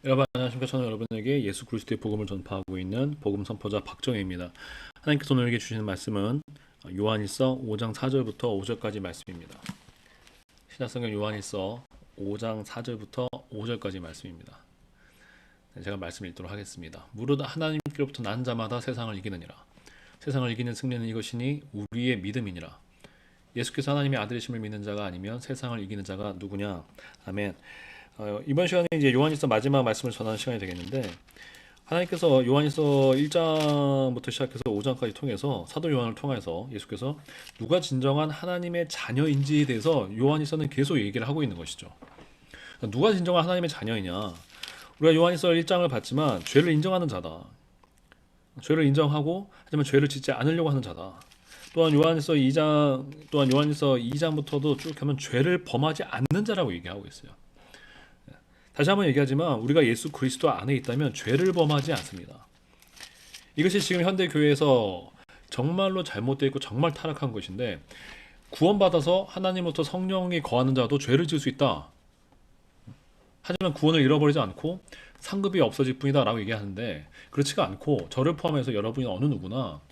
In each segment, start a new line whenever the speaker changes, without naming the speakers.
여러분 안녕하십니까. 저는 여러분에게 예수 그리스도의 복음을 전파하고 있는 복음 선포자 박정혜입니다. 하나님께서 오늘에게 주시는 말씀은 요한일서 5장 4절부터 5절까지 말씀입니다. 신약성경 요한일서 5장 4절부터 5절까지 말씀입니다. 제가 말씀을 읽도록 하겠습니다. 무릇 하나님께로부터 난 자마다 세상을 이기느니라. 세상을 이기는 승리는 이것이니 우리의 믿음이니라. 예수께서 하나님의 아들이심을 믿는 자가 아니면 세상을 이기는 자가 누구냐. 아멘. 이번 시간에 이제 요한일서 마지막 말씀을 전하는 시간이 되겠는데, 하나님께서 요한일서 1장부터 시작해서 5장까지 통해서 사도 요한을 통해서 예수께서 누가 진정한 하나님의 자녀인지에 대해서 요한일서는 계속 얘기를 하고 있는 것이죠. 누가 진정한 하나님의 자녀이냐? 우리가 요한일서 1장을 봤지만 죄를 인정하는 자다. 죄를 인정하고 하지만 죄를 짓지 않으려고 하는 자다. 또한 요한일서 2장부터도 쭉 하면 죄를 범하지 않는 자라고 얘기하고 있어요. 다시 한번 얘기하지만 우리가 예수 그리스도 안에 있다면 죄를 범하지 않습니다. 이것이 지금 현대 교회에서 정말로 잘못되어 있고 정말 타락한 것인데, 구원받아서 하나님으로부터 성령이 거하는 자도 죄를 지을 수 있다. 하지만 구원을 잃어버리지 않고 상급이 없어질 뿐이다 라고 얘기하는데, 그렇지가 않고 저를 포함해서 여러분이 어느 누구나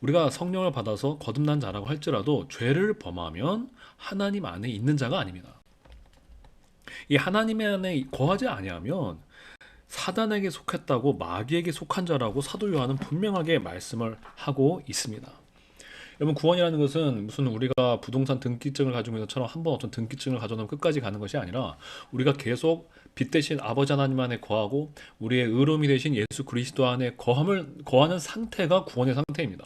우리가 성령을 받아서 거듭난 자라고 할지라도 죄를 범하면 하나님 안에 있는 자가 아닙니다. 이 하나님 안에 거하지 아니하면 사단에게 속했다고, 마귀에게 속한 자라고 사도 요한은 분명하게 말씀을 하고 있습니다. 여러분, 구원이라는 것은 무슨 우리가 부동산 등기증을 가지고 있는 것처럼 한번 어떤 등기증을 가져놓으면 끝까지 가는 것이 아니라, 우리가 계속 빛 대신 아버지 하나님 안에 거하고 우리의 의로움이 되신 예수 그리스도 안에 거하는 상태가 구원의 상태입니다.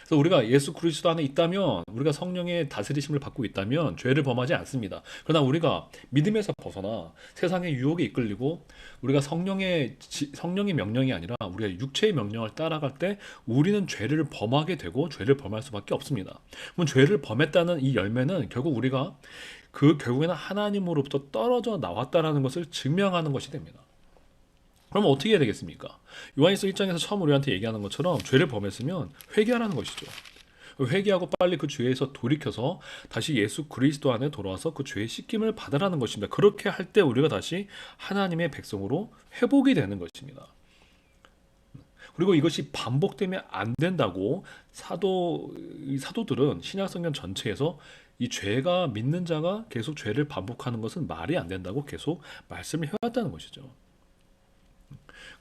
그래서 우리가 예수 그리스도 안에 있다면, 우리가 성령의 다스리심을 받고 있다면 죄를 범하지 않습니다. 그러나 우리가 믿음에서 벗어나 세상의 유혹에 이끌리고 우리가 성령의 명령이 아니라 우리가 육체의 명령을 따라갈 때 우리는 죄를 범하게 되고 죄를 범할 수밖에 없습니다. 그럼 죄를 범했다는 이 열매는 결국 우리가 결국에는 하나님으로부터 떨어져 나왔다는 것을 증명하는 것이 됩니다. 그럼 어떻게 해야 되겠습니까? 요한일서 1장에서 처음 우리한테 얘기하는 것처럼 죄를 범했으면 회개하라는 것이죠. 회개하고 빨리 그 죄에서 돌이켜서 다시 예수 그리스도 안에 돌아와서 그 죄의 씻김을 받으라는 것입니다. 그렇게 할 때 우리가 다시 하나님의 백성으로 회복이 되는 것입니다. 그리고 이것이 반복되면 안 된다고 사도들은 신약성경 전체에서 이 죄가 믿는 자가 계속 죄를 반복하는 것은 말이 안 된다고 계속 말씀을 해왔다는 것이죠.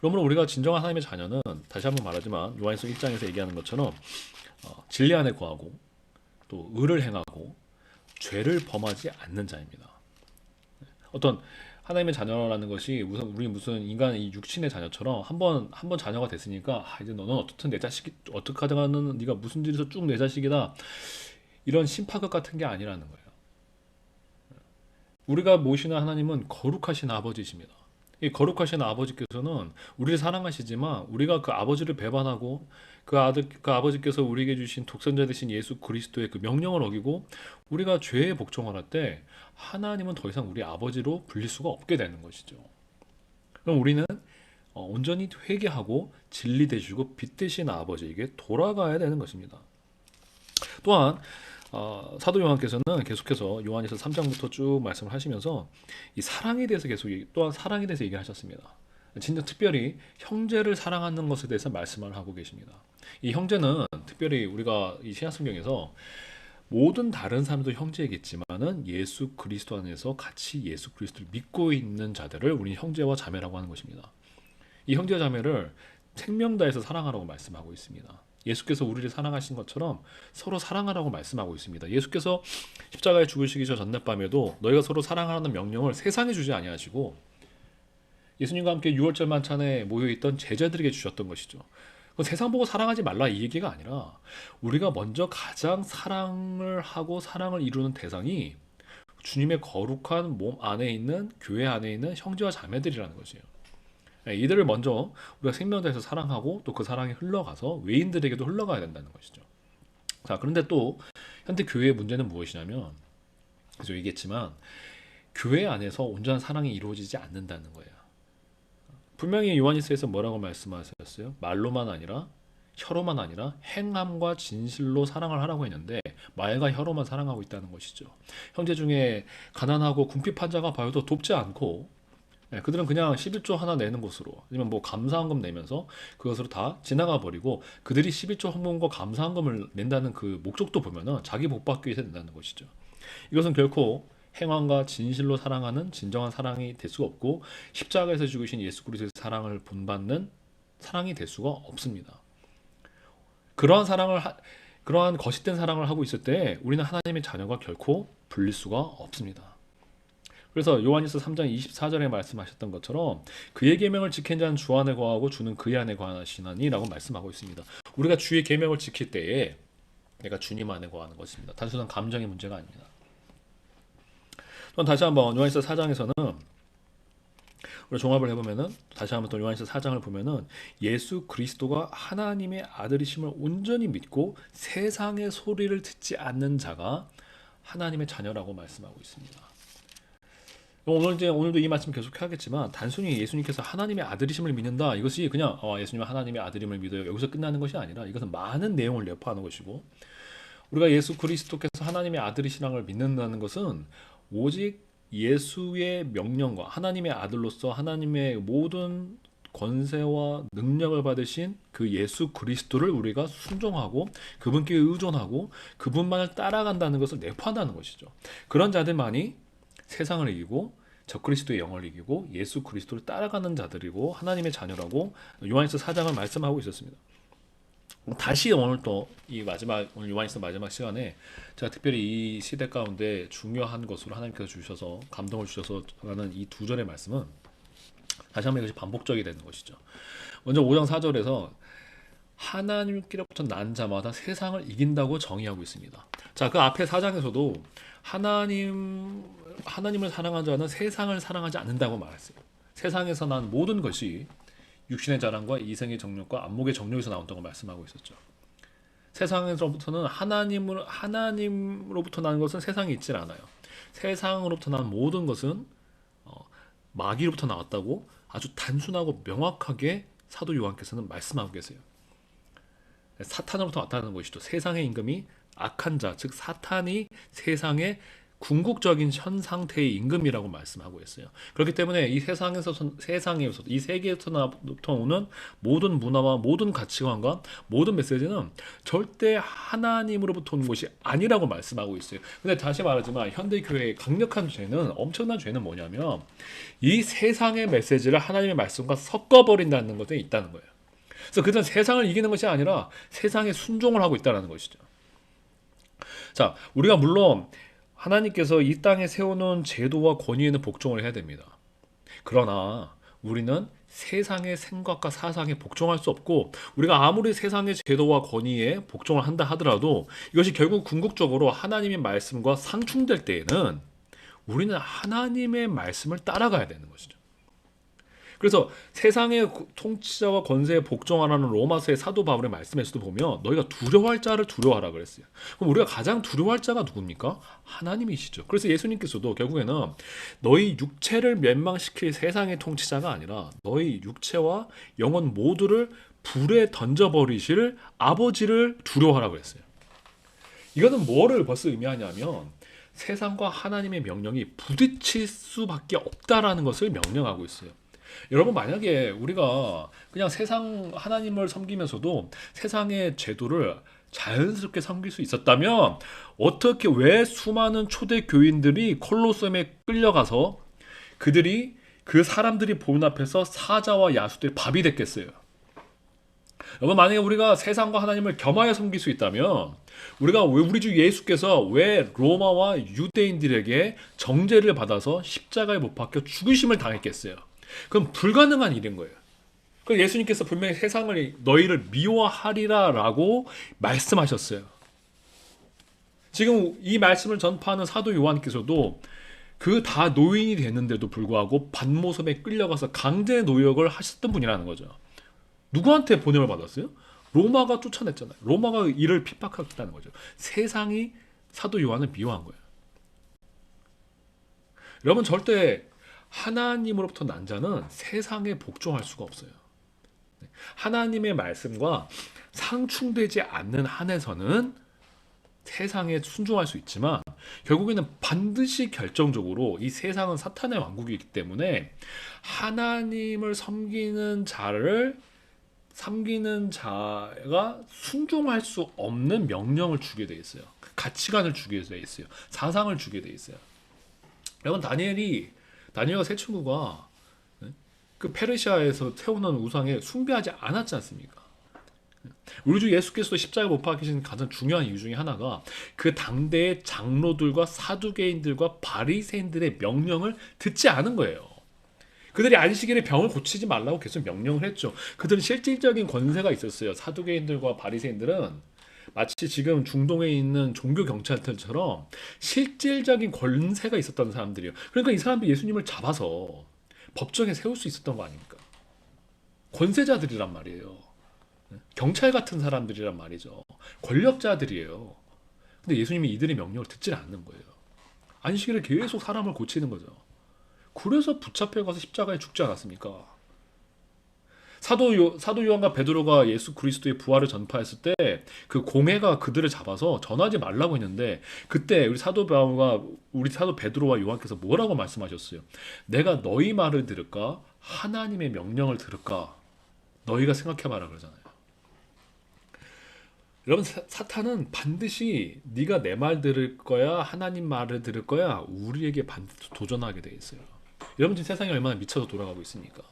그러므로 우리가 진정한 하나님의 자녀는, 다시 한번 말하지만 요한일서 1장에서 얘기하는 것처럼 진리 안에 거하고 또 의를 행하고 죄를 범하지 않는 자입니다. 어떤 하나님의 자녀라는 것이 우리 무슨 인간 이 육신의 자녀처럼 한번 자녀가 됐으니까 이제 너는 어떻든 내 자식이 어떻게 하다가는 네가 무슨 일에서 쭉 내 자식이다, 이런 심파극 같은 게 아니라는 거예요. 우리가 모시는 하나님은 거룩하신 아버지이십니다. 이 거룩하신 아버지께서는 우리를 사랑하시지만 우리가 그 아버지를 배반하고 그 아버지께서 우리에게 주신 독생자 되신 예수 그리스도의 그 명령을 어기고 우리가 죄에 복종할 때 하나님은 더 이상 우리 아버지로 불릴 수가 없게 되는 것이죠. 그럼 우리는 온전히 회개하고 진리 되시고 빛 되신 아버지에게 돌아가야 되는 것입니다. 또한 사도 요한께서는 계속해서 요한에서 3장부터 쭉 말씀을 하시면서 이 사랑에 대해서 또한 사랑에 대해서 얘기하셨습니다. 진짜 특별히 형제를 사랑하는 것에 대해서 말씀을 하고 계십니다. 이 형제는 특별히 우리가 이 신약성경에서 모든 다른 사람도 형제이겠지만은 예수 그리스도 안에서 같이 예수 그리스도를 믿고 있는 자들을 우리는 형제와 자매라고 하는 것입니다. 이 형제 자매를 생명 다해서 사랑하라고 말씀하고 있습니다. 예수께서 우리를 사랑하신 것처럼 서로 사랑하라고 말씀하고 있습니다. 예수께서 십자가에 죽으시기 전 전날밤에도 너희가 서로 사랑하라는 명령을 세상에 주지 아니하시고 예수님과 함께 유월절 만찬에 모여있던 제자들에게 주셨던 것이죠. 세상 보고 사랑하지 말라 이 얘기가 아니라, 우리가 먼저 가장 사랑을 하고 사랑을 이루는 대상이 주님의 거룩한 몸 안에 있는, 교회 안에 있는 형제와 자매들이라는 것이에요. 이들을 먼저 우리가 생명 다해서 사랑하고 또 그 사랑이 흘러가서 외인들에게도 흘러가야 된다는 것이죠. 자, 그런데 또 현대 교회의 문제는 무엇이냐면, 그래서 얘기했지만 교회 안에서 온전한 사랑이 이루어지지 않는다는 거예요. 분명히 요한일서에서 뭐라고 말씀하셨어요? 말로만 아니라, 혀로만 아니라 행함과 진실로 사랑을 하라고 했는데 말과 혀로만 사랑하고 있다는 것이죠. 형제 중에 가난하고 궁핍한 자가 봐도 돕지 않고 예, 그들은 그냥 11조 하나 내는 것으로 아니면 뭐 감사한금 내면서 그것으로 다 지나가 버리고 그들이 11조 헌금과 감사한금을 낸다는 그 목적도 보면은 자기 복 받기 위해서 낸다는 것이죠. 이것은 결코 행함과 진실로 사랑하는 진정한 사랑이 될 수가 없고 십자가에서 죽으신 예수 그리스도의 사랑을 본받는 사랑이 될 수가 없습니다. 그러한 그러한 거짓된 사랑을 하고 있을 때 우리는 하나님의 자녀가 결코 불릴 수가 없습니다. 그래서 요한일서 3장 24절에 말씀하셨던 것처럼 그의 계명을 지킨 자는 주 안에 거하고 주는 그의 안에 거하시나니라고 말씀하고 있습니다. 우리가 주의 계명을 지킬 때에 내가 주님 안에 거하는 것입니다. 단순한 감정의 문제가 아닙니다. 또 다시 한번 요한일서 4장에서는 우리 종합을 해보면은 다시 한번 또 요한일서 4장을 보면은 예수 그리스도가 하나님의 아들이심을 온전히 믿고 세상의 소리를 듣지 않는 자가 하나님의 자녀라고 말씀하고 있습니다. 오늘도 이 말씀 계속 하겠지만 단순히 예수님께서 하나님의 아들이심을 믿는다 이것이 그냥 예수님은 하나님의 아들임을 믿어요 여기서 끝나는 것이 아니라 이것은 많은 내용을 내포하는 것이고 우리가 예수 그리스도께서 하나님의 아들이시라는 걸 믿는다는 것은 오직 예수의 명령과 하나님의 아들로서 하나님의 모든 권세와 능력을 받으신 그 예수 그리스도를 우리가 순종하고 그분께 의존하고 그분만을 따라간다는 것을 내포한다는 것이죠. 그런 자들만이 세상을 이기고 적그리스도의 영을 이기고 예수 그리스도를 따라가는 자들이고 하나님의 자녀라고 요한일서 4장을 말씀하고 있었습니다. 다시 오늘 또 오늘 요한일서 마지막 시간에 제가 특별히 이 시대 가운데 중요한 것으로 하나님께서 주셔서 감동을 주셔서 하는 이 두 절의 말씀은 다시 한번 이것이 반복적이 되는 것이죠. 먼저 5장 4절에서 하나님께로부터 난 자마다 세상을 이긴다고 정의하고 있습니다. 자, 그 앞에 4장에서도 하나님을 사랑한 자는 세상을 사랑하지 않는다고 말했어요. 세상에서 난 모든 것이 육신의 자랑과 이생의 정욕과 안목의 정욕에서 나온다고 말씀하고 있었죠. 세상에서부터는 하나님으로부터 난 것은 세상에 있질 않아요. 세상으로부터 난 모든 것은 마귀로부터 나왔다고 아주 단순하고 명확하게 사도 요한께서는 말씀하고 계세요. 사탄으로부터 왔다는 것이죠. 세상의 임금이 악한 자, 즉 사탄이 세상의 궁극적인 현 상태의 임금이라고 말씀하고 있어요. 그렇기 때문에 이 세상에서 이 세계에서부터 오는 모든 문화와 모든 가치관과 모든 메시지는 절대 하나님으로부터 온 것이 아니라고 말씀하고 있어요. 근데 다시 말하지만 현대 교회의 강력한 죄는 엄청난 죄는 뭐냐면 이 세상의 메시지를 하나님의 말씀과 섞어버린다는 것에 있다는 거예요. 그래서 그들은 세상을 이기는 것이 아니라 세상에 순종을 하고 있다는 것이죠. 자, 우리가 물론 하나님께서 이 땅에 세워놓은 제도와 권위에는 복종을 해야 됩니다. 그러나 우리는 세상의 생각과 사상에 복종할 수 없고 우리가 아무리 세상의 제도와 권위에 복종을 한다 하더라도 이것이 결국 궁극적으로 하나님의 말씀과 상충될 때에는 우리는 하나님의 말씀을 따라가야 되는 것이죠. 그래서 세상의 통치자와 권세에 복종하라는 로마서의 사도 바울의 말씀에서도 보면 너희가 두려워할 자를 두려워하라 그랬어요. 그럼 우리가 가장 두려워할 자가 누굽니까? 하나님이시죠. 그래서 예수님께서도 결국에는 너희 육체를 멸망시킬 세상의 통치자가 아니라 너희 육체와 영혼 모두를 불에 던져버리실 아버지를 두려워하라 그랬어요. 이거는 뭐를 벌써 의미하냐면 세상과 하나님의 명령이 부딪힐 수밖에 없다라는 것을 명령하고 있어요. 여러분 만약에 우리가 그냥 세상 하나님을 섬기면서도 세상의 제도를 자연스럽게 섬길 수 있었다면 어떻게 왜 수많은 초대 교인들이 콜로세움에 끌려가서 그 사람들이 보는 앞에서 사자와 야수들의 밥이 됐겠어요. 여러분 만약에 우리가 세상과 하나님을 겸하여 섬길 수 있다면 우리 주 예수께서 왜 로마와 유대인들에게 정죄를 받아서 십자가에 못 박혀 죽으심을 당했겠어요? 그건 불가능한 일인 거예요. 그래서 예수님께서 분명히 세상을 너희를 미워하리라 라고 말씀하셨어요. 지금 이 말씀을 전파하는 사도 요한께서도 그 다 노인이 됐는데도 불구하고 반모섬에 끌려가서 강제 노역을 하셨던 분이라는 거죠. 누구한테 보냄을 받았어요? 로마가 쫓아냈잖아요. 로마가 이를 핍박했다는 거죠. 세상이 사도 요한을 미워한 거예요. 여러분 절대 하나님으로부터 난 자는 세상에 복종할 수가 없어요. 하나님의 말씀과 상충되지 않는 한에서는 세상에 순종할 수 있지만 결국에는 반드시 결정적으로 이 세상은 사탄의 왕국이기 때문에 하나님을 섬기는 자가 순종할 수 없는 명령을 주게 돼 있어요. 가치관을 주게 돼 있어요. 사상을 주게 돼 있어요. 여러분 다니엘과 세 친구가 그 페르시아에서 세우는 우상에 숭배하지 않았지 않습니까? 우리 주 예수께서도 십자가에 못 박히신 가장 중요한 이유 중에 하나가 그 당대의 장로들과 사두개인들과 바리새인들의 명령을 듣지 않은 거예요. 그들이 안식일에 병을 고치지 말라고 계속 명령을 했죠. 그들은 실질적인 권세가 있었어요. 사두개인들과 바리새인들은 마치 지금 중동에 있는 종교 경찰들처럼 실질적인 권세가 있었던 사람들이에요. 그러니까 이 사람들이 예수님을 잡아서 법정에 세울 수 있었던 거 아닙니까? 권세자들이란 말이에요. 경찰 같은 사람들이란 말이죠. 권력자들이에요. 근데 예수님이 이들의 명령을 듣지 않는 거예요. 안식일에 계속 사람을 고치는 거죠. 그래서 붙잡혀가서 십자가에 죽지 않았습니까? 사도 요한과 베드로가 예수 그리스도의 부활을 전파했을 때 그 공회가 그들을 잡아서 전하지 말라고 했는데 그때 우리 사도 베드로와 요한께서 뭐라고 말씀하셨어요? 내가 너희 말을 들을까? 하나님의 명령을 들을까? 너희가 생각해봐라 그러잖아요. 여러분 사탄은 반드시 네가 내 말 들을 거야 하나님 말을 들을 거야 우리에게 반드시 도전하게 돼 있어요. 여러분 지금 세상이 얼마나 미쳐서 돌아가고 있습니까?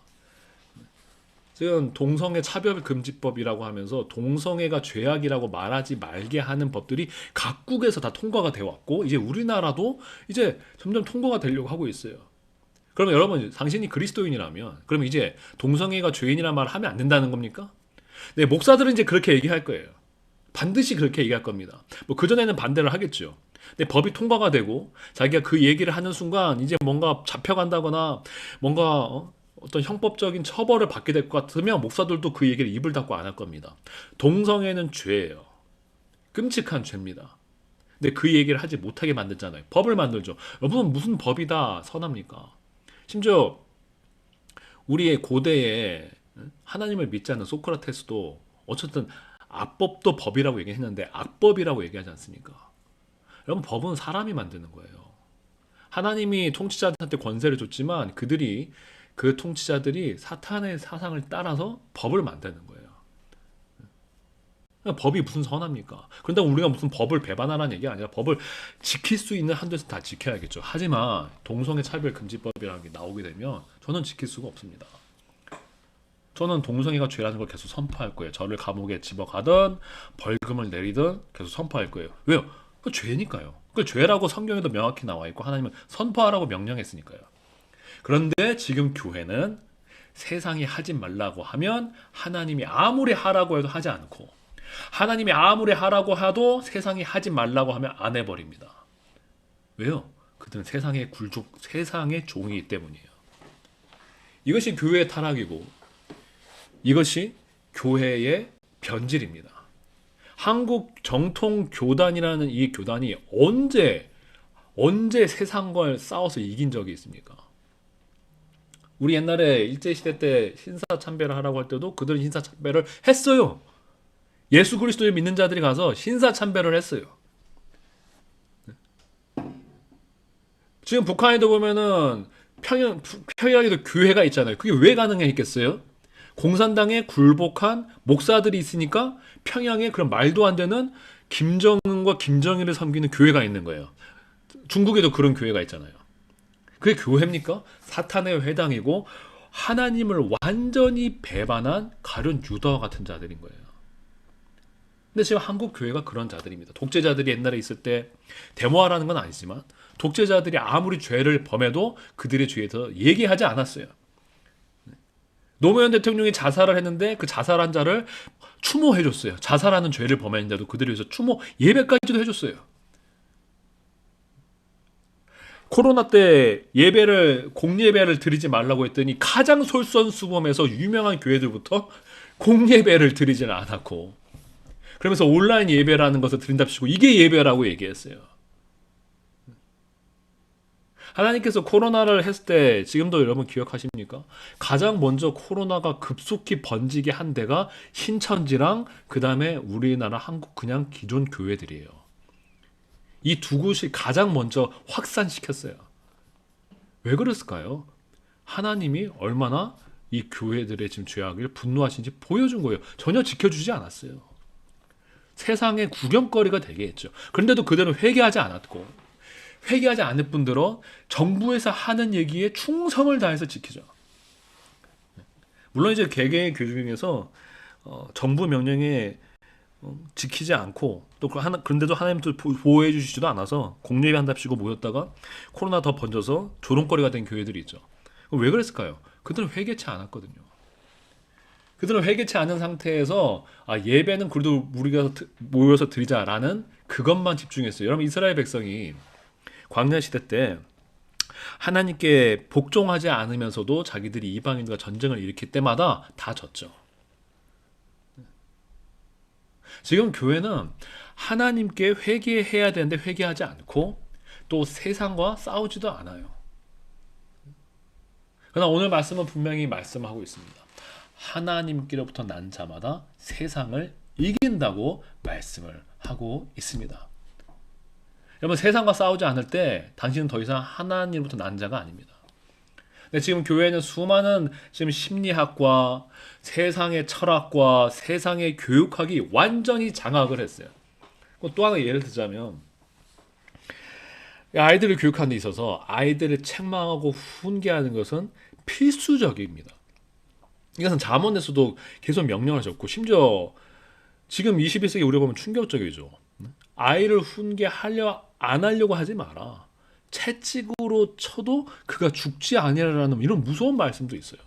지금 동성애 차별금지법이라고 하면서 동성애가 죄악이라고 말하지 말게 하는 법들이 각국에서 다 통과가 되어 왔고 이제 우리나라도 이제 점점 통과가 되려고 하고 있어요. 그러면 여러분 당신이 그리스도인이라면 그럼 이제 동성애가 죄인이란 말을 하면 안 된다는 겁니까? 네, 목사들은 이제 그렇게 얘기할 거예요. 반드시 그렇게 얘기할 겁니다. 뭐 그전에는 반대를 하겠죠. 근데 법이 통과가 되고 자기가 그 얘기를 하는 순간 이제 뭔가 잡혀간다거나 뭔가 어떤 형법적인 처벌을 받게 될 것 같으면 목사들도 그 얘기를 입을 닫고 안 할 겁니다. 동성애는 죄예요. 끔찍한 죄입니다. 근데 그 얘기를 하지 못하게 만들잖아요. 법을 만들죠. 여러분 무슨 법이 다 선합니까? 심지어 우리의 고대에 하나님을 믿지 않는 소크라테스도 어쨌든 악법도 법이라고 얘기했는데 악법이라고 얘기하지 않습니까? 여러분 법은 사람이 만드는 거예요. 하나님이 통치자들한테 권세를 줬지만 그 통치자들이 사탄의 사상을 따라서 법을 만드는 거예요. 그러니까 법이 무슨 선합니까? 그런다고 우리가 무슨 법을 배반하라는 얘기가 아니라 법을 지킬 수 있는 한도에서 다 지켜야겠죠. 하지만 동성애 차별금지법이라는 게 나오게 되면 저는 지킬 수가 없습니다. 저는 동성애가 죄라는 걸 계속 선포할 거예요. 저를 감옥에 집어가든 벌금을 내리든 계속 선포할 거예요. 왜요? 그 죄니까요. 그 죄라고 성경에도 명확히 나와 있고 하나님은 선포하라고 명령했으니까요. 그런데 지금 교회는 세상이 하지 말라고 하면 하나님이 아무리 하라고 해도 하지 않고 하나님이 아무리 하라고 해도 세상이 하지 말라고 하면 안 해버립니다. 왜요? 그들은 세상의 종이기 때문이에요. 이것이 교회의 타락이고 이것이 교회의 변질입니다. 한국 정통 교단이라는 이 교단이 언제 세상과 싸워서 이긴 적이 있습니까? 우리 옛날에 일제시대 때 신사참배를 하라고 할 때도 그들은 신사참배를 했어요. 예수 그리스도를 믿는 자들이 가서 신사참배를 했어요. 지금 북한에도 보면은 평양에도 교회가 있잖아요. 그게 왜 가능했겠어요? 공산당에 굴복한 목사들이 있으니까 평양에 그런 말도 안 되는 김정은과 김정일을 섬기는 교회가 있는 거예요. 중국에도 그런 교회가 있잖아요. 그게 교회입니까? 사탄의 회당이고 하나님을 완전히 배반한 가룟 유다와 같은 자들인 거예요. 근데 지금 한국 교회가 그런 자들입니다. 독재자들이 옛날에 있을 때 데모하라는 건 아니지만 독재자들이 아무리 죄를 범해도 그들의 죄에 대해서 얘기하지 않았어요. 노무현 대통령이 자살을 했는데 그 자살한 자를 추모해줬어요. 자살하는 죄를 범했는데도 그들을 위해서 추모 예배까지도 해줬어요. 코로나 때 공예배를 드리지 말라고 했더니 가장 솔선수범해서 유명한 교회들부터 공예배를 드리지는 않았고 그러면서 온라인 예배라는 것을 드린답시고 이게 예배라고 얘기했어요. 하나님께서 코로나를 했을 때 지금도 여러분 기억하십니까? 가장 먼저 코로나가 급속히 번지게 한 데가 신천지랑 그 다음에 우리나라 한국 그냥 기존 교회들이에요. 이 두 곳이 가장 먼저 확산시켰어요. 왜 그랬을까요? 하나님이 얼마나 이 교회들의 지금 죄악을 분노하신지 보여준 거예요. 전혀 지켜주지 않았어요. 세상의 구경거리가 되게 했죠. 그런데도 그들은 회개하지 않았고, 회개하지 않을 뿐더러 정부에서 하는 얘기에 충성을 다해서 지키죠. 물론 이제 개개의 교중에서 정부 명령에 지키지 않고 또 그런데도 하나님도 보호해 주시지도 않아서 공예배 한답시고 모였다가 코로나 더 번져서 조롱거리가 된 교회들이 있죠. 왜 그랬을까요? 그들은 회개치 않았거든요. 그들은 회개치 않은 상태에서 예배는 그래도 우리가 모여서 드리자라는 그것만 집중했어요. 여러분 이스라엘 백성이 광야 시대 때 하나님께 복종하지 않으면서도 자기들이 이방인과 전쟁을 일으킬 때마다 다 졌죠. 지금 교회는 하나님께 회개해야 되는데 회개하지 않고 또 세상과 싸우지도 않아요. 그러나 오늘 말씀은 분명히 말씀하고 있습니다. 하나님께로부터 난 자마다 세상을 이긴다고 말씀을 하고 있습니다. 여러분 세상과 싸우지 않을 때 당신은 더 이상 하나님으로부터 난 자가 아닙니다. 근데 지금 교회는 수많은 지금 심리학과 세상의 철학과 세상의 교육학이 완전히 장악을 했어요. 또 하나 예를 들자면 아이들을 교육하는 데 있어서 아이들을 책망하고 훈계하는 것은 필수적입니다. 이것은 잠언에서도 계속 명령을 하셨고 심지어 지금 21세기 우리가 보면 충격적이죠. 아이를 훈계하려 안 하려고 하지 마라. 채찍으로 쳐도 그가 죽지 아니하라는 이런 무서운 말씀도 있어요.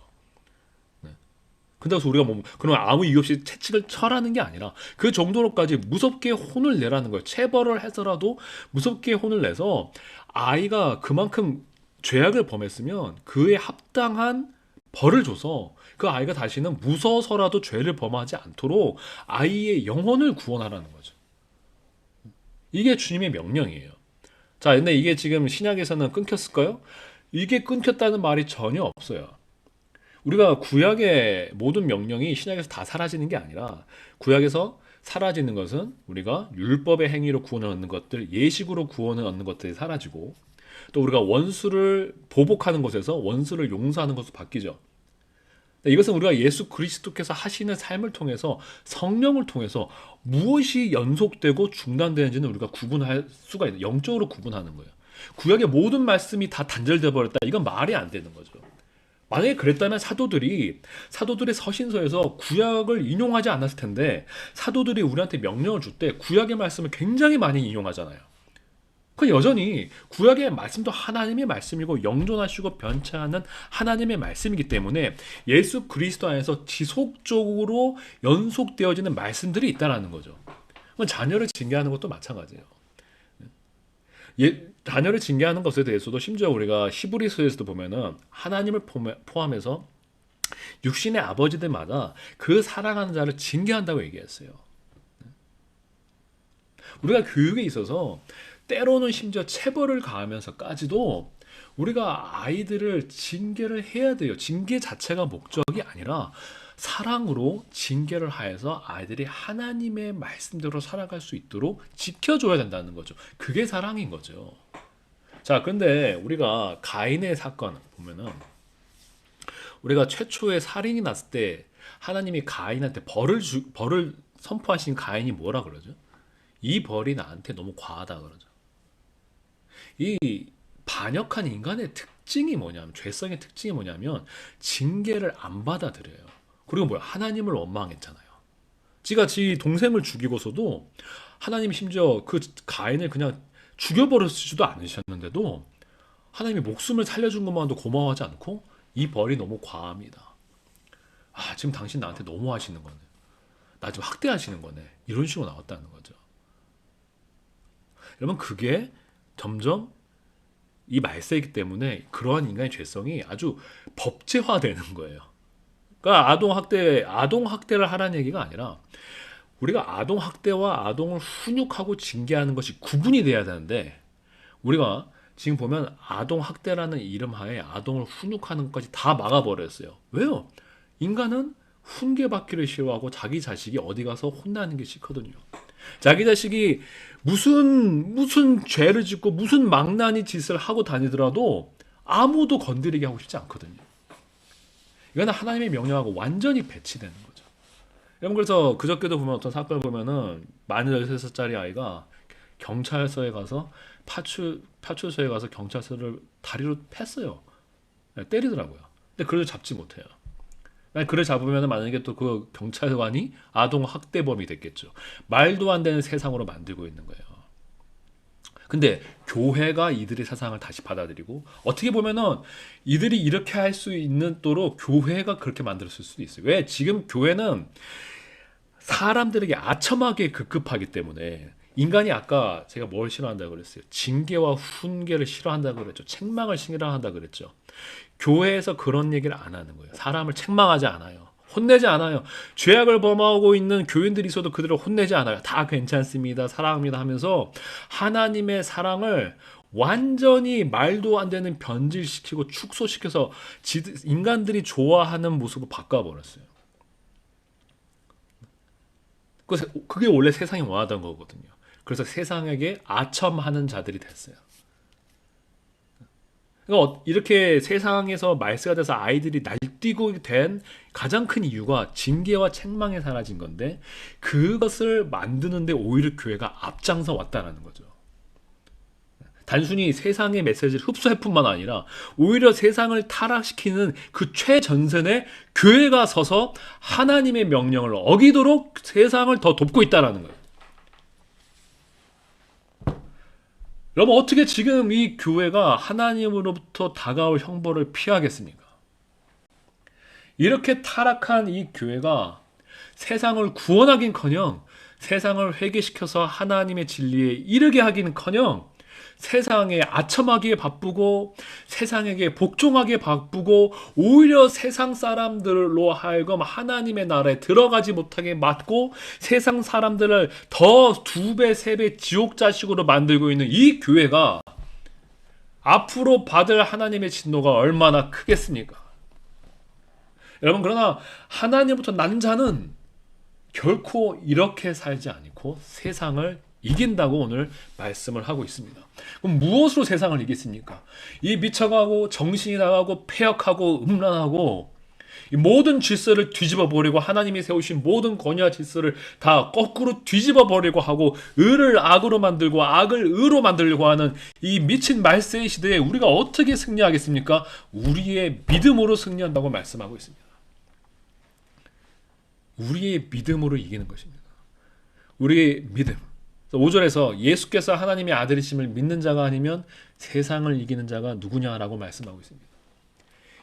근데 우리가 뭐 그러면 아무 이유 없이 채찍을 쳐라는 게 아니라 그 정도로까지 무섭게 혼을 내라는 거예요. 체벌을 해서라도 무섭게 혼을 내서 아이가 그만큼 죄악을 범했으면 그에 합당한 벌을 줘서 그 아이가 다시는 무서워서라도 죄를 범하지 않도록 아이의 영혼을 구원하라는 거죠. 이게 주님의 명령이에요. 자, 근데 이게 지금 신약에서는 끊겼을까요? 이게 끊겼다는 말이 전혀 없어요. 우리가 구약의 모든 명령이 신약에서 다 사라지는 게 아니라 구약에서 사라지는 것은 우리가 율법의 행위로 구원을 얻는 것들, 예식으로 구원을 얻는 것들이 사라지고 또 우리가 원수를 보복하는 것에서 원수를 용서하는 것으로 바뀌죠. 이것은 우리가 예수 그리스도께서 하시는 삶을 통해서 성령을 통해서 무엇이 연속되고 중단되는지는 우리가 구분할 수가 있는, 영적으로 구분하는 거예요. 구약의 모든 말씀이 다 단절되어 버렸다. 이건 말이 안 되는 거죠. 만약에 그랬다면 사도들의 서신서에서 구약을 인용하지 않았을 텐데 사도들이 우리한테 명령을 줄 때 구약의 말씀을 굉장히 많이 인용하잖아요. 그 여전히 구약의 말씀도 하나님의 말씀이고 영존하시고 변치 않는 하나님의 말씀이기 때문에 예수 그리스도 안에서 지속적으로 연속되어지는 말씀들이 있다는 거죠. 자녀를 징계하는 것도 마찬가지예요. 자녀를 징계하는 것에 대해서도 심지어 우리가 히브리서에서도 보면은 하나님을 포함해서 육신의 아버지들마다 그 사랑하는 자를 징계한다고 얘기했어요. 우리가 교육에 있어서 때로는 심지어 체벌을 가하면서까지도 우리가 아이들을 징계를 해야 돼요. 징계 자체가 목적이 아니라 사랑으로 징계를 하여서 아이들이 하나님의 말씀대로 살아갈 수 있도록 지켜줘야 된다는 거죠. 그게 사랑인 거죠. 자, 근데 우리가 가인의 사건 보면은 우리가 최초의 살인이 났을 때 하나님이 가인한테 벌을 선포하신 가인이 뭐라 그러죠? 이 벌이 나한테 너무 과하다 그러죠. 이 반역한 인간의 특징이 뭐냐면, 죄성의 특징이 뭐냐면 징계를 안 받아들여요. 그리고 뭐야? 하나님을 원망했잖아요. 지가 지 동생을 죽이고서도 하나님이 심지어 그 가인을 그냥 죽여버렸지도 않으셨는데도 하나님이 목숨을 살려준 것만도 고마워하지 않고 이 벌이 너무 과합니다. 지금 당신 나한테 너무 하시는 거네. 나 지금 학대하시는 거네. 이런 식으로 나왔다는 거죠. 여러분, 그게 점점 이 말세이기 때문에 그러한 인간의 죄성이 아주 법제화되는 거예요. 그러니까 아동학대를 하라는 얘기가 아니라 우리가 아동학대와 아동을 훈육하고 징계하는 것이 구분이 돼야 되는데 우리가 지금 보면 아동학대라는 이름 하에 아동을 훈육하는 것까지 다 막아버렸어요. 왜요? 인간은 훈계받기를 싫어하고 자기 자식이 어디 가서 혼나는 게 싫거든요. 자기 자식이 무슨 죄를 짓고 무슨 망나니 짓을 하고 다니더라도 아무도 건드리게 하고 싶지 않거든요. 이거는 하나님의 명령하고 완전히 배치되는 거죠. 여러분, 그래서 그저께도 보면 어떤 사건을 보면은 만 13살짜리 아이가 경찰서에 가서 파출소에 가서 경찰서를 다리로 팼어요. 때리더라고요. 근데 그를 잡지 못해요. 그를 잡으면 만약에 또 그 경찰관이 아동 학대범이 됐겠죠. 말도 안 되는 세상으로 만들고 있는 거예요. 근데 교회가 이들의 사상을 다시 받아들이고, 어떻게 보면은 이들이 이렇게 할 수 있는 도로 교회가 그렇게 만들었을 수도 있어요. 왜? 지금 교회는 사람들에게 아첨하게 급급하기 때문에, 인간이 아까 제가 뭘 싫어한다고 그랬어요? 징계와 훈계를 싫어한다고 그랬죠. 책망을 싫어한다고 그랬죠. 교회에서 그런 얘기를 안 하는 거예요. 사람을 책망하지 않아요. 혼내지 않아요. 죄악을 범하고 있는 교인들이 있어도 그들을 혼내지 않아요. 다 괜찮습니다. 사랑합니다 하면서 하나님의 사랑을 완전히 말도 안 되는 변질시키고 축소시켜서 인간들이 좋아하는 모습으로 바꿔버렸어요. 그게 원래 세상이 원하던 거거든요. 그래서 세상에게 아첨하는 자들이 됐어요. 그러니까 이렇게 세상에서 말세가 돼서 아이들이 날뛰고 된 가장 큰 이유가 징계와 책망에 사라진 건데, 그것을 만드는데 오히려 교회가 앞장서 왔다는 거죠. 단순히 세상의 메시지를 흡수할 뿐만 아니라 오히려 세상을 타락시키는 그 최전선에 교회가 서서 하나님의 명령을 어기도록 세상을 더 돕고 있다는 거예요. 여러분, 어떻게 지금 이 교회가 하나님으로부터 다가올 형벌을 피하겠습니까? 이렇게 타락한 이 교회가 세상을 구원하긴커녕 세상을 회개시켜서 하나님의 진리에 이르게 하기는커녕 세상에 아첨하기에 바쁘고 세상에게 복종하기에 바쁘고, 오히려 세상 사람들로 하여금 하나님의 나라에 들어가지 못하게 막고 세상 사람들을 더 2배, 3배 지옥 자식으로 만들고 있는 이 교회가 앞으로 받을 하나님의 진노가 얼마나 크겠습니까? 여러분, 그러나 하나님부터 난 자는 결코 이렇게 살지 않고 세상을 이긴다고 오늘 말씀을 하고 있습니다. 그럼 무엇으로 세상을 이겼습니까? 이 미쳐가고 정신이 나가고 폐역하고 음란하고 이 모든 질서를 뒤집어 버리고, 하나님이 세우신 모든 권위와 질서를 다 거꾸로 뒤집어 버리고 하고, 의를 악으로 만들고 악을 의로 만들려고 하는 이 미친 말세의 시대에 우리가 어떻게 승리하겠습니까? 우리의 믿음으로 승리한다고 말씀하고 있습니다. 우리의 믿음으로 이기는 것입니다. 우리의 믿음. 5절에서 예수께서 하나님의 아들이심을 믿는 자가 아니면 세상을 이기는 자가 누구냐라고 말씀하고 있습니다.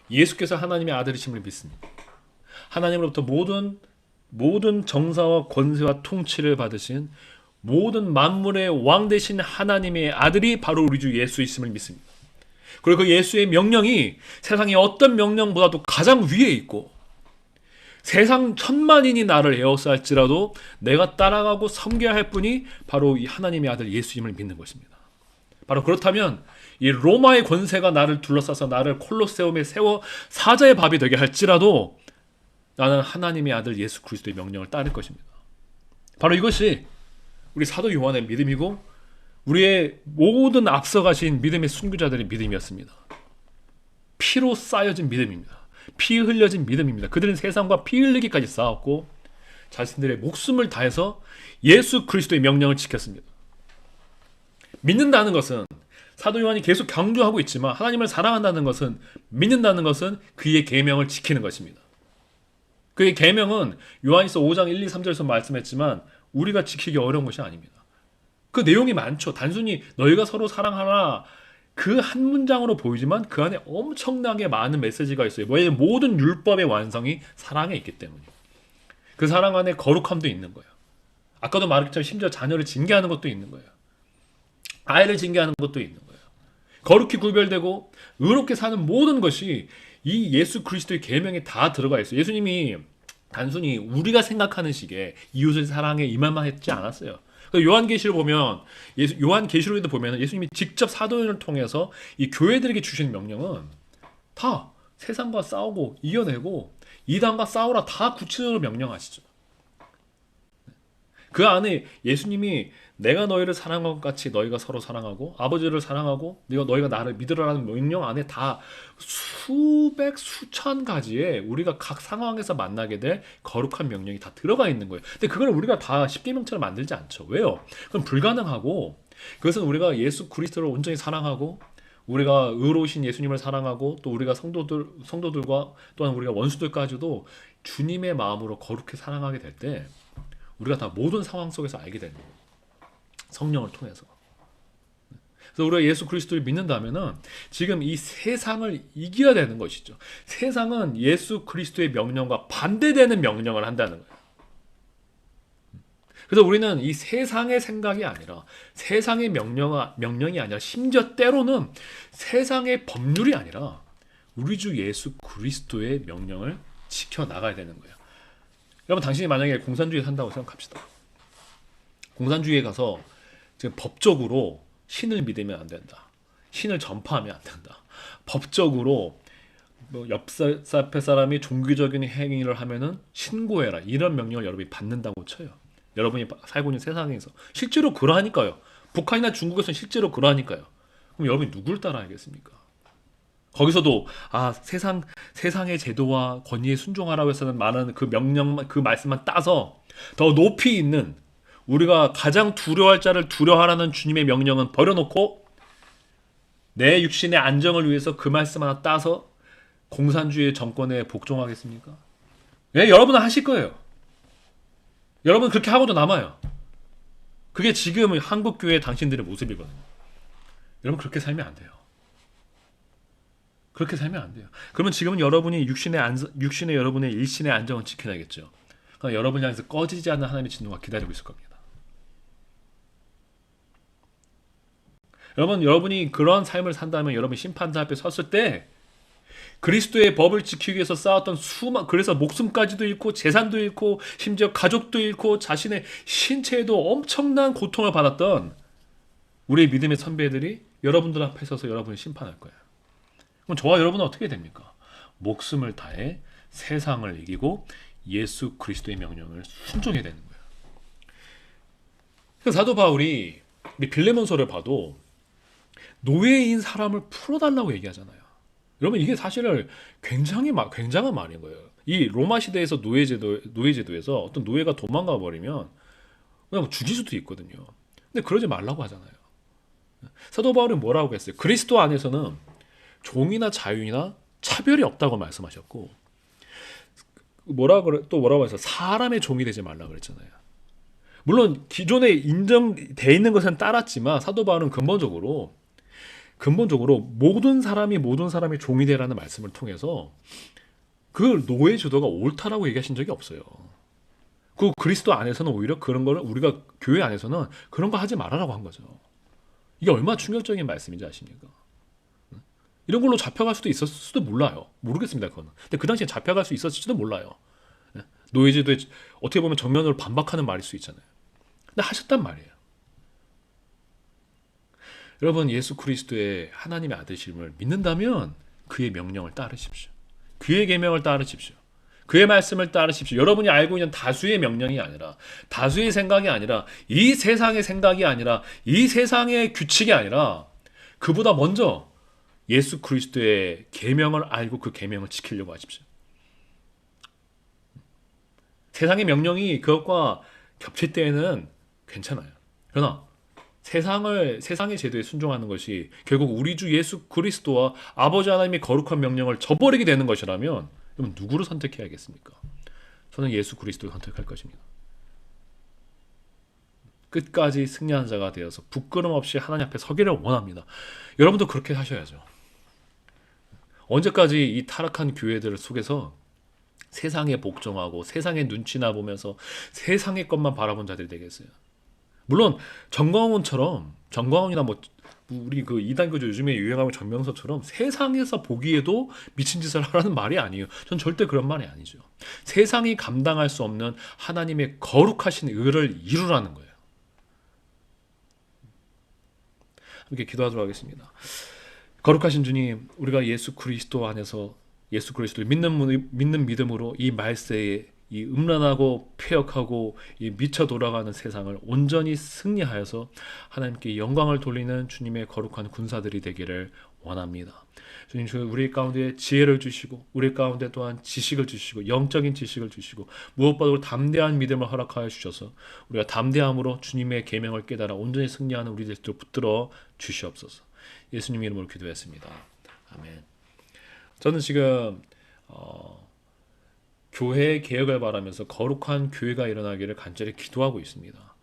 예수께서 하나님의 아들이심을 믿습니다. 하나님으로부터 모든 정사와 권세와 통치를 받으신 모든 만물의 왕 되신 하나님의 아들이 바로 우리 주 예수이심을 믿습니다. 그리고 그 예수의 명령이 세상의 어떤 명령보다도 가장 위에 있고, 세상 천만인이 나를 에워싸할지라도 내가 따라가고 섬겨야 할 분이 바로 이 하나님의 아들 예수님을 믿는 것입니다. 바로 그렇다면 이 로마의 권세가 나를 둘러싸서 나를 콜로세움에 세워 사자의 밥이 되게 할지라도 나는 하나님의 아들 예수 그리스도의 명령을 따를 것입니다. 바로 이것이 우리 사도 요한의 믿음이고 우리의 모든 앞서가신 믿음의 순교자들의 믿음이었습니다. 피로 쌓여진 믿음입니다. 피 흘려진 믿음입니다. 그들은 세상과 피 흘리기까지 싸웠고 자신들의 목숨을 다해서 예수 그리스도의 명령을 지켰습니다. 믿는다는 것은, 사도 요한이 계속 강조하고 있지만, 하나님을 사랑한다는 것은, 믿는다는 것은 그의 계명을 지키는 것입니다. 그의 계명은 요한일서 5장 1, 2, 3절에서 말씀했지만 우리가 지키기 어려운 것이 아닙니다. 그 내용이 많죠. 단순히 너희가 서로 사랑하라, 그 한 문장으로 보이지만 그 안에 엄청나게 많은 메시지가 있어요. 왜? 모든 율법의 완성이 사랑에 있기 때문이에요. 그 사랑 안에 거룩함도 있는 거예요. 아까도 말했지만 심지어 자녀를 징계하는 것도 있는 거예요. 아이를 징계하는 것도 있는 거예요. 거룩히 구별되고 의롭게 사는 모든 것이 이 예수 그리스도의 계명에 다 들어가 있어요. 예수님이 단순히 우리가 생각하는 식의 이웃을 사랑해 이 말만 했지 않았어요. 요한계시를 보면, 요한계시록에도 보면 예수님이 직접 사도행을 통해서 이 교회들에게 주신 명령은 다 세상과 싸우고 이겨내고 이단과 싸우라, 다 구체적으로 명령하시죠. 그 안에 예수님이 내가 너희를 사랑한 것 같이 너희가 서로 사랑하고 아버지를 사랑하고 너희가 나를 믿으라는 명령 안에 다 수백 수천 가지의 우리가 각 상황에서 만나게 될 거룩한 명령이 다 들어가 있는 거예요. 근데 그걸 우리가 다 십계명처럼 만들지 않죠. 왜요? 그건 불가능하고, 그것은 우리가 예수 그리스도를 온전히 사랑하고 우리가 의로우신 예수님을 사랑하고 또 우리가 성도들과 또한 우리가 원수들까지도 주님의 마음으로 거룩히 사랑하게 될 때 우리가 다 모든 상황 속에서 알게 되는 거예요. 성령을 통해서. 그래서 우리가 예수 그리스도를 믿는다면은 지금 이 세상을 이겨야 되는 것이죠. 세상은 예수 그리스도의 명령과 반대되는 명령을 한다는 거예요. 그래서 우리는 이 세상의 생각이 아니라 세상의 명령이 아니라 심지어 때로는 세상의 법률이 아니라 우리 주 예수 그리스도의 명령을 지켜나가야 되는 거예요. 여러분, 당신이 만약에 공산주의에 산다고 생각합시다. 공산주의에 가서 지금 법적으로 신을 믿으면 안 된다. 신을 전파하면 안 된다. 법적으로 옆 사람이 종교적인 행위를 하면은 신고해라. 이런 명령을 여러분이 받는다고 쳐요. 여러분이 살고 있는 세상에서 실제로 그러하니까요. 북한이나 중국에서는 실제로 그러하니까요. 그럼 여러분이 누굴 따라야겠습니까? 거기서도 세상의 제도와 권위에 순종하라고 해서는 많은 그 명령만, 그 말씀만 따서 더 높이 있는 우리가 가장 두려워할 자를 두려워하라는 주님의 명령은 버려놓고 내 육신의 안정을 위해서 그 말씀 하나 따서 공산주의 정권에 복종하겠습니까? 예, 여러분은 하실 거예요. 여러분 그렇게 하고도 남아요. 그게 지금 한국교회 당신들의 모습이거든요. 여러분 그렇게 살면 안 돼요. 그렇게 살면 안 돼요. 그러면 지금은 여러분이 육신의 여러분의 일신의 안정을 지켜야겠죠. 그러니까 여러분을 향해서 꺼지지 않는 하나님의 진노가 기다리고 있을 겁니다. 여러분이 그런 삶을 산다면 여러분 심판자 앞에 섰을 때 그리스도의 법을 지키기 위해서 쌓았던 그래서 목숨까지도 잃고 재산도 잃고 심지어 가족도 잃고 자신의 신체에도 엄청난 고통을 받았던 우리의 믿음의 선배들이 여러분들 앞에 서서 여러분을 심판할 거예요. 그럼 저와 여러분은 어떻게 됩니까? 목숨을 다해 세상을 이기고 예수 그리스도의 명령을 순종해야 되는 거예요. 그래서 사도 바울이 빌레몬서를 봐도 노예인 사람을 풀어달라고 얘기하잖아요. 여러분 이게 사실은 굉장한 말인 거예요. 이 로마 시대에서 노예제도에서 어떤 노예가 도망가 버리면 그냥 죽일 수도 있거든요. 근데 그러지 말라고 하잖아요. 사도 바울은 뭐라고 했어요? 그리스도 안에서는 종이나 자유나 차별이 없다고 말씀하셨고 뭐라고 해서 사람의 종이 되지 말라고 그랬잖아요. 물론 기존에 인정돼 있는 것은 따랐지만 사도 바울은 근본적으로 모든 사람이 종이 되라는 말씀을 통해서 그 노예 제도가 옳다라고 얘기하신 적이 없어요. 그 그리스도 안에서는 오히려 그런 거를 우리가 교회 안에서는 그런 거 하지 말아라고 한 거죠. 이게 얼마나 충격적인 말씀인지 아십니까? 이런 걸로 잡혀갈 수도 있었을 수도 몰라요. 모르겠습니다, 그거는. 근데 그 당시에 잡혀갈 수 있었을지도 몰라요. 노예제도에 어떻게 보면 정면으로 반박하는 말일 수 있잖아요. 근데 하셨단 말이에요. 여러분 예수 그리스도의 하나님의 아들심을 믿는다면 그의 명령을 따르십시오. 그의 계명을 따르십시오. 그의 말씀을 따르십시오. 여러분이 알고 있는 다수의 명령이 아니라 다수의 생각이 아니라 이 세상의 생각이 아니라 이 세상의 규칙이 아니라 그보다 먼저 예수 그리스도의 계명을 알고 그 계명을 지키려고 하십시오. 세상의 명령이 그것과 겹칠 때에는 괜찮아요. 그러나 세상의 제도에 순종하는 것이 결국 우리 주 예수 그리스도와 아버지 하나님의 거룩한 명령을 저버리게 되는 것이라면 그럼 누구를 선택해야겠습니까? 저는 예수 그리스도를 선택할 것입니다. 끝까지 승리하는 자가 되어서 부끄럼 없이 하나님 앞에 서기를 원합니다. 여러분도 그렇게 하셔야죠. 언제까지 이 타락한 교회들 속에서 세상에 복종하고 세상의 눈치나 보면서 세상의 것만 바라본 자들이 되겠어요? 물론 정광훈이나 우리 그 이단교주 요즘에 유행하는 정명서처럼 세상에서 보기에도 미친 짓을 하라는 말이 아니에요. 전 절대 그런 말이 아니죠. 세상이 감당할 수 없는 하나님의 거룩하신 의를 이루라는 거예요. 함께 기도하도록 하겠습니다. 거룩하신 주님, 우리가 예수 그리스도 안에서 예수 그리스도를 믿는 믿음으로 이 말세에 이 음란하고 폐역하고 이 미쳐 돌아가는 세상을 온전히 승리하여서 하나님께 영광을 돌리는 주님의 거룩한 군사들이 되기를 원합니다. 주님, 우리 가운데 지혜를 주시고 우리 가운데 또한 지식을 주시고 영적인 지식을 주시고 무엇보다도 담대한 믿음을 허락하여 주셔서 우리가 담대함으로 주님의 계명을 깨달아 온전히 승리하는 우리들도 붙들어 주시옵소서. 예수님 이름으로 기도했습니다. 아멘. 저는 지금 교회 개혁을 바라면서 거룩한 교회가 일어나기를 간절히 기도하고 있습니다.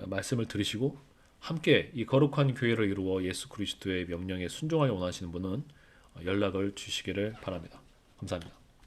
말씀을 들으시고 함께 이 거룩한 교회를 이루어 예수 그리스도의 명령에 순종하여 원하시는 분은 연락을 주시기를 바랍니다. 감사합니다.